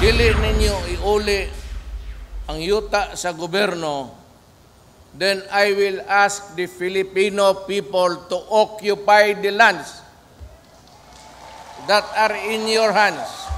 dili ninyo iuli ang yuta sa gobyerno, then I will ask the Filipino people to occupy the lands that are in your hands.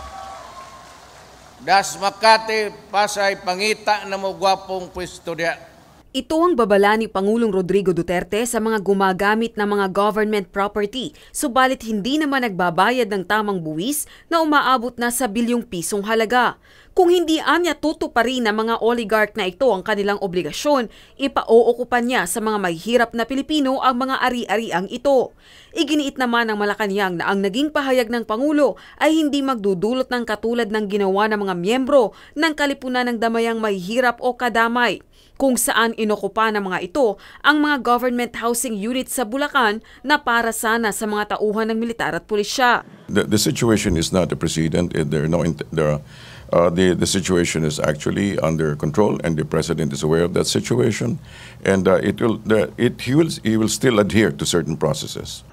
Das Makati, Pasay, pangita na mo gwapong pwesto diya. Ito ang babala ni Pangulong Rodrigo Duterte sa mga gumagamit ng mga government property, subalit hindi naman nagbabayad ng tamang buwis na umaabot na sa bilyong pisong halaga. Kung hindi anya tutuparin ng mga oligarch na ito ang kanilang obligasyon, ipa-ookupan niya sa mga mahihirap na Pilipino ang mga ari-ariang ito. Iginiit naman ng Malacanang na ang naging pahayag ng Pangulo ay hindi magdudulot ng katulad ng ginawa ng mga miyembro ng Kalipunan ng Damayang Mahihirap o Kadamay, kung saan inokupa ng mga ito ang mga government housing units sa Bulacan na para sana sa mga tauhan ng militar at pulisya. The situation is not a precedent. The situation is actually under control, and the president is aware of that situation, and he will still adhere to certain processes.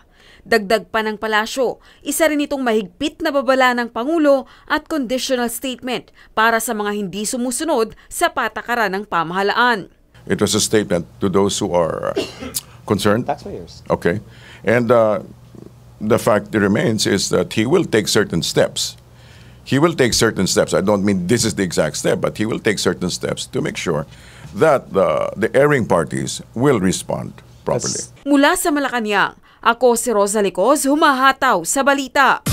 Dagdag pa ng palasyo, isa rin itong mahigpit na babala ng Pangulo at conditional statement para sa mga hindi sumusunod sa patakaran ng pamahalaan. It was a statement to those who are concerned. Taxpayers. Okay. And the fact that remains is that he will take certain steps. He will take certain steps. I don't mean this is the exact step, but he will take certain steps to make sure that the erring parties will respond properly. Mula sa Malacanang, ako si Rosa Licos, humahataw sa balita.